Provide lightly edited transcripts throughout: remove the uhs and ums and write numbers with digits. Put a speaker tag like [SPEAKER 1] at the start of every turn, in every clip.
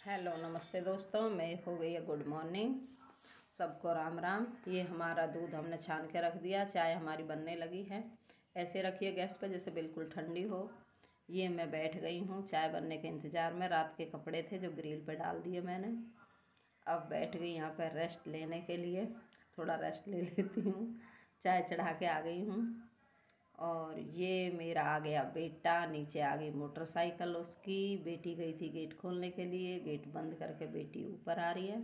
[SPEAKER 1] Hello नमस्ते दोस्तों, मैं हो गई है गुड मॉर्निंग। सबको राम राम। ये हमारा दूध हमने छान के रख दिया, चाय हमारी बनने लगी है। ऐसे रखिए गैस पर जैसे बिल्कुल ठंडी हो। ये मैं बैठ गई हूँ चाय बनने के इंतज़ार में। रात के कपड़े थे जो ग्रिल पे डाल दिए मैंने। अब बैठ गई यहाँ पर रेस्ट लेने के लिए, थोड़ा रेस्ट ले लेती हूँ। चाय चढ़ा के आ गई हूँ। और ये मेरा आ गया बेटा, नीचे आ गई मोटरसाइकिल उसकी। बेटी गई थी गेट खोलने के लिए, गेट बंद करके बेटी ऊपर आ रही है।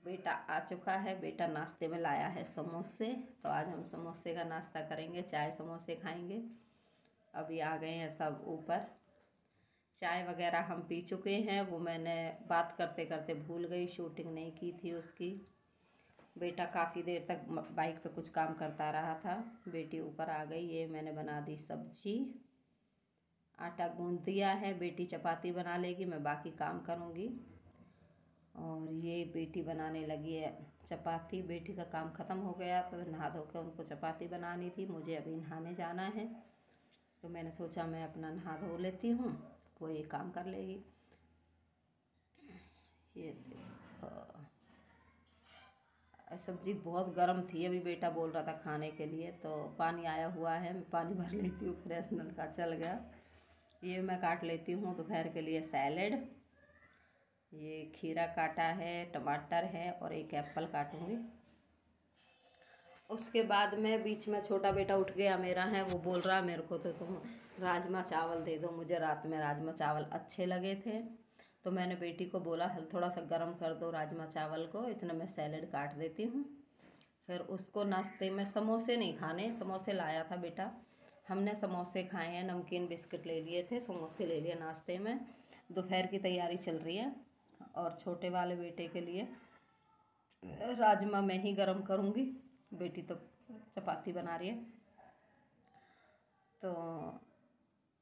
[SPEAKER 1] बेटा आ चुका है। बेटा नाश्ते में लाया है समोसे, तो आज हम समोसे का नाश्ता करेंगे, चाय समोसे खाएंगे। अभी आ गए हैं सब ऊपर। चाय वगैरह हम पी चुके हैं, वो मैंने बात करते करते भूल गई, शूटिंग नहीं की थी उसकी। बेटा काफ़ी देर तक बाइक पे कुछ काम करता रहा था। बेटी ऊपर आ गई। ये मैंने बना दी सब्जी, आटा गूंद दिया है। बेटी चपाती बना लेगी, मैं बाकी काम करूँगी। और ये बेटी बनाने लगी है चपाती। बेटी का काम ख़त्म हो गया तो नहा धो के उनको चपाती बनानी थी। मुझे अभी नहाने जाना है, तो मैंने सोचा मैं अपना नहा धो लेती हूँ, वो ये काम कर लेगी। ये देखो, सब्ज़ी बहुत गर्म थी। अभी बेटा बोल रहा था खाने के लिए, तो पानी आया हुआ है, मैं पानी भर लेती हूँ, फ्रेश नल का चल गया। ये मैं काट लेती हूँ दोपहर के लिए सैलेड। ये खीरा काटा है, टमाटर है और एक एप्पल काटूँगी। उसके बाद में बीच में छोटा बेटा उठ गया मेरा है, वो बोल रहा मेरे को तो तुम राजमा चावल दे दो। मुझे रात में राजमा चावल अच्छे लगे थे, तो मैंने बेटी को बोला हल थोड़ा सा गर्म कर दो राजमा चावल को, इतना मैं सैलेड काट देती हूँ। फिर उसको नाश्ते में समोसे नहीं खाने, समोसे लाया था बेटा, हमने समोसे खाए हैं। नमकीन बिस्किट ले लिए थे, समोसे ले लिए नाश्ते में। दोपहर की तैयारी चल रही है और छोटे वाले बेटे के लिए राजमा मैं ही गरम करूँगी, बेटी तो चपाती बना रही है। तो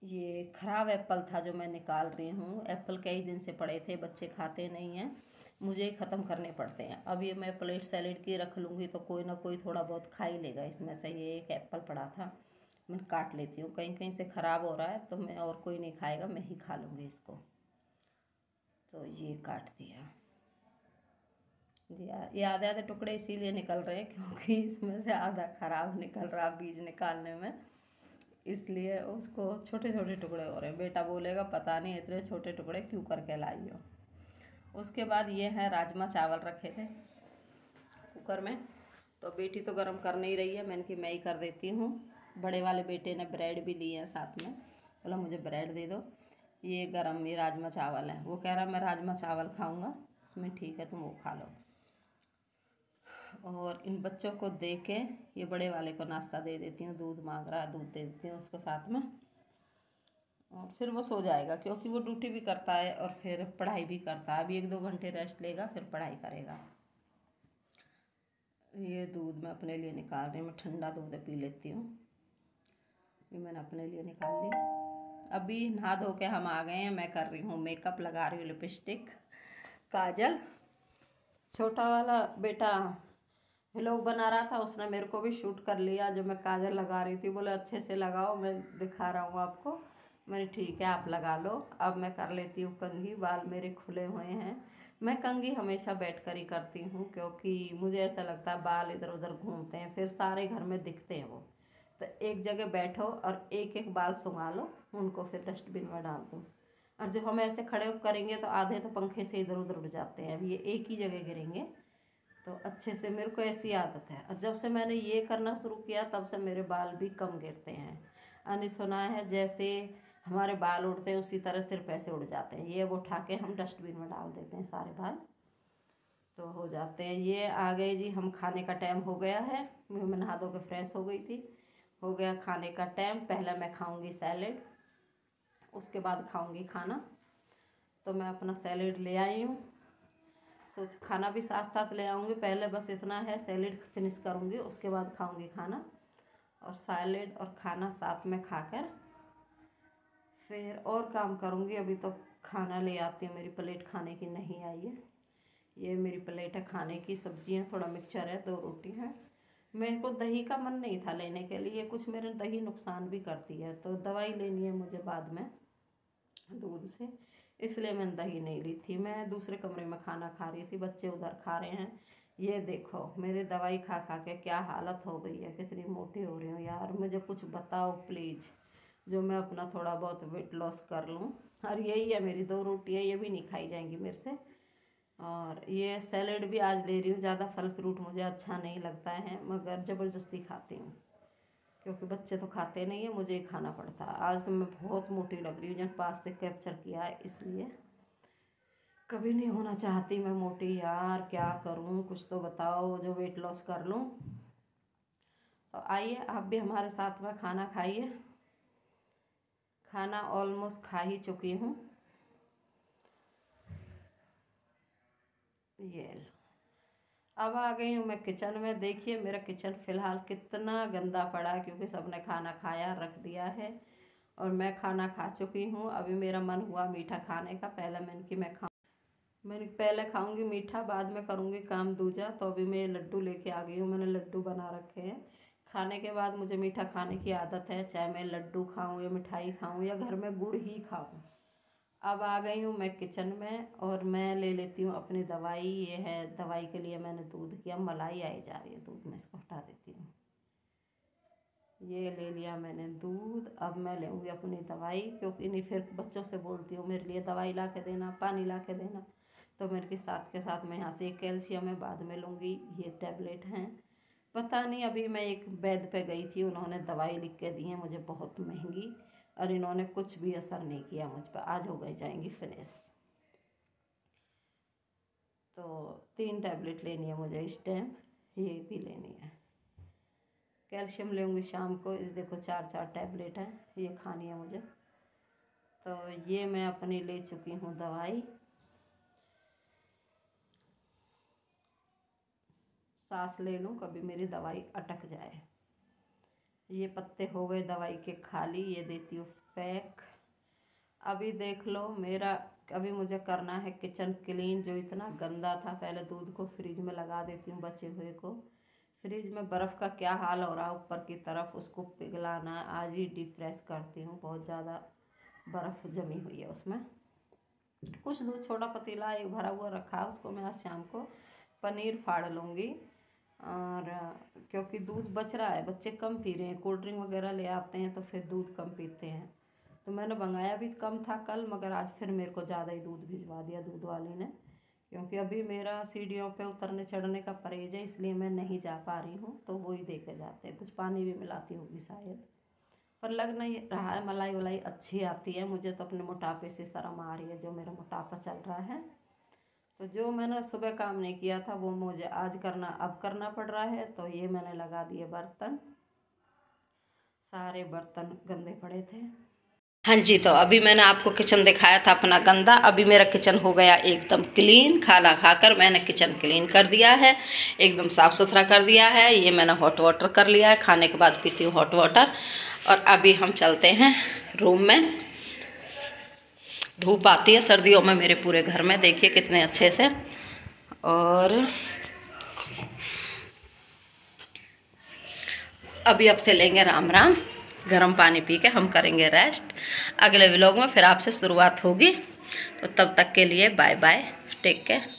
[SPEAKER 1] ये ख़राब एप्पल था जो मैं निकाल रही हूँ। एप्पल कई दिन से पड़े थे, बच्चे खाते नहीं हैं, मुझे ख़त्म करने पड़ते हैं। अब ये मैं प्लेट सैलेड की रख लूँगी तो कोई ना कोई थोड़ा बहुत खा ही लेगा इसमें से। ये एक एप्पल पड़ा था, मैं काट लेती हूँ। कहीं कहीं से ख़राब हो रहा है तो मैं, और कोई नहीं खाएगा, मैं ही खा लूँगी इसको। तो ये काट दिया। ये आधे आधे टुकड़े इसीलिए निकल रहे हैं क्योंकि इसमें से आधा ख़राब निकल रहा बीज निकालने में, इसलिए उसको छोटे छोटे टुकड़े हो रहे हैं। बेटा बोलेगा पता नहीं इतने छोटे टुकड़े क्यों करके लाई हो। उसके बाद ये है राजमा चावल रखे थे कुकर में, तो बेटी तो गर्म कर नहीं रही है, मैंने कि मैं ही कर देती हूँ। बड़े वाले बेटे ने ब्रेड भी लिए हैं साथ में, बोला मुझे ब्रेड दे दो। ये गरम ये राजमा चावल है, वो कह रहा मैं राजमा चावल खाऊंगा। मैं ठीक है तुम वो खा लो। और इन बच्चों को दे के ये बड़े वाले को नाश्ता दे देती हूँ, दूध मांग रहा है, दूध दे देती हूँ उसको साथ में। और फिर वो सो जाएगा क्योंकि वो ड्यूटी भी करता है और फिर पढ़ाई भी करता है। अभी 1-2 घंटे रेस्ट लेगा फिर पढ़ाई करेगा। ये दूध मैं अपने लिए निकाल रही हूँ, मैं ठंडा दूध पी लेती हूँ। ये मैंने अपने लिए निकाल ली। अभी नहा धो के हम आ गए हैं, मैं कर रही हूँ मेकअप, लगा रही हूँ लिपस्टिक, काजल। छोटा वाला बेटा व्लॉग बना रहा था, उसने मेरे को भी शूट कर लिया जो मैं काजल लगा रही थी। बोले अच्छे से लगाओ, मैं दिखा रहा हूँ आपको। मैंने ठीक है आप लगा लो। अब मैं कर लेती हूँ कंघी, बाल मेरे खुले हुए हैं। मैं कंघी हमेशा बैठ कर ही करती हूँ क्योंकि मुझे ऐसा लगता है बाल इधर उधर घूमते हैं, फिर सारे घर में दिखते हैं वो। तो एक जगह बैठो और एक एक बाल सुंघा लो, उनको फिर डस्टबिन में डाल दो। और जो हम ऐसे खड़े करेंगे तो आधे तो पंखे से इधर उधर उड़ जाते हैं, अब ये एक ही जगह गिरेंगे। तो अच्छे से, मेरे को ऐसी आदत है और जब से मैंने ये करना शुरू किया तब से मेरे बाल भी कम गिरते हैं। अने सुना है जैसे हमारे बाल उड़ते हैं उसी तरह सिर पैसे उड़ जाते हैं। ये अब उठा के हम डस्टबिन में डाल देते हैं सारे बाल, तो हो जाते हैं। ये आ गए जी, हम खाने का टाइम हो गया है। मैं नहा धो के फ्रेश हो गई थी, हो गया खाने का टाइम। पहले मैं खाऊंगी सैलेड, उसके बाद खाऊंगी खाना। तो मैं अपना सैलेड ले आई हूँ, सोच खाना भी साथ साथ ले आऊँगी। पहले बस इतना है सैलेड फिनिश करूँगी, उसके बाद खाऊँगी खाना। और सैलेड और खाना साथ में खाकर फिर और काम करूँगी। अभी तो खाना ले आती हूँ, मेरी प्लेट खाने की नहीं आई है। ये मेरी प्लेट है खाने की, सब्जियाँ, थोड़ा मिक्सचर है, 2 रोटी है। मेरे को दही का मन नहीं था लेने के लिए, कुछ मेरे दही नुकसान भी करती है, तो दवाई लेनी है मुझे बाद में। दूध से, इसलिए मैंने दही नहीं ली थी। मैं दूसरे कमरे में खाना खा रही थी, बच्चे उधर खा रहे हैं। ये देखो मेरी दवाई खा खा के क्या हालत हो गई है, कितनी मोटी हो रही हूँ यार। मुझे कुछ बताओ प्लीज़, जो मैं अपना थोड़ा बहुत वेट लॉस कर लूँ। और यही है मेरी 2 रोटियाँ, ये भी नहीं खाई जाएंगी मेरे से। और ये सैलेड भी आज ले रही हूँ। ज़्यादा फल फ्रूट मुझे अच्छा नहीं लगता है, मगर ज़बरदस्ती खाती हूँ क्योंकि बच्चे तो खाते नहीं है, मुझे ही खाना पड़ता है। आज तो मैं बहुत मोटी लग रही हूँ, जब पास से कैप्चर किया है, इसलिए कभी नहीं होना चाहती मैं मोटी यार। क्या करूँ, कुछ तो बताओ जो वेट लॉस कर लूँ। तो आइए आप भी हमारे साथ में खाना खाइए। खाना ऑलमोस्ट खा ही चुकी हूँ। ये लो, अब आ गई हूँ मैं किचन में। देखिए मेरा किचन फ़िलहाल कितना गंदा पड़ा है, क्योंकि सबने खाना खाया रख दिया है और मैं खाना खा चुकी हूँ। अभी मेरा मन हुआ मीठा खाने का। मैंने पहले खाऊंगी मीठा, बाद में करूँगी काम दूजा। तो अभी मैं लड्डू लेके आ गई हूँ, मैंने लड्डू बना रखे हैं। खाने के बाद मुझे मीठा खाने की आदत है, चाहे मैं लड्डू खाऊँ या मिठाई खाऊँ या घर में गुड़ ही खाऊँ। अब आ गई हूँ मैं किचन में और मैं ले लेती हूँ अपनी दवाई। ये है दवाई के लिए मैंने दूध किया, मलाई आई जा रही है दूध में, इसको हटा देती हूँ। ये ले लिया मैंने दूध। अब मैं लेंगी अपनी दवाई, क्योंकि नहीं फिर बच्चों से बोलती हूँ मेरे लिए दवाई ला के देना, पानी ला के देना। तो मेरे के साथ मैं यहाँ से एक कैल्शियम है, बाद में लूँगी। ये टैबलेट हैं, पता नहीं। अभी मैं एक वैद्य पे गई थी, उन्होंने दवाई लिख के दी है मुझे बहुत महंगी, और इन्होंने कुछ भी असर नहीं किया मुझ पर। आज हो गई जाएंगी फिनिश। तो 3 टैबलेट लेनी है मुझे इस टाइम, ये भी लेनी है। कैल्शियम लूँगी शाम को। ये देखो 4 टैबलेट है, ये खानी है मुझे। तो ये मैं अपनी ले चुकी हूँ दवाई। सांस ले लूँ, कभी मेरी दवाई अटक जाए। ये पत्ते हो गए दवाई के खाली, ये देती हूँ फेंक। अभी देख लो मेरा, अभी मुझे करना है किचन क्लीन, जो इतना गंदा था। पहले दूध को फ्रिज में लगा देती हूँ, बचे हुए को। फ्रिज में बर्फ़ का क्या हाल हो रहा है ऊपर की तरफ, उसको पिघलाना। आज ही डीप फ्रेश करती हूँ, बहुत ज़्यादा बर्फ़ जमी हुई है उसमें। कुछ दूध, छोटा पतीला एक भरा हुआ रखा है, उसको मैं आज शाम को पनीर फाड़ लूँगी। और क्योंकि दूध बच रहा है, बच्चे कम पी रहे हैं, कोल्ड ड्रिंक वगैरह ले आते हैं तो फिर दूध कम पीते हैं। तो मैंने मंगाया भी कम था कल, मगर आज फिर मेरे को ज़्यादा ही दूध भिजवा दिया दूध वाली ने। क्योंकि अभी मेरा सीढ़ियों पे उतरने चढ़ने का परहेज है, इसलिए मैं नहीं जा पा रही हूँ। तो वो ही दे के जाते हैं, कुछ पानी भी मिलाती होगी शायद। पर लग नहीं रहा है, मलाई वलाई अच्छी आती है। मुझे तो अपने मोटापे से शर्म आ रही है, जो मेरा मोटापा चल रहा है। तो जो मैंने सुबह काम नहीं किया था वो मुझे आज करना, अब करना पड़ रहा है। तो ये मैंने लगा दिए बर्तन, सारे बर्तन गंदे पड़े थे। हाँ जी, तो अभी मैंने आपको किचन दिखाया था अपना गंदा। अभी मेरा किचन हो गया एकदम क्लीन। खाना खाकर मैंने किचन क्लीन कर दिया है, एकदम साफ़ सुथरा कर दिया है। ये मैंने हॉट वाटर कर लिया है, खाने के बाद पीती हूँ हॉट वाटर। और अभी हम चलते हैं रूम में। धूप आती है सर्दियों में मेरे पूरे घर में, देखिए कितने अच्छे से। और अभी अब से लेंगे राम राम, गर्म पानी पी के हम करेंगे रेस्ट। अगले व्लॉग में फिर आपसे शुरुआत होगी। तो तब तक के लिए बाय बाय, टेक केयर।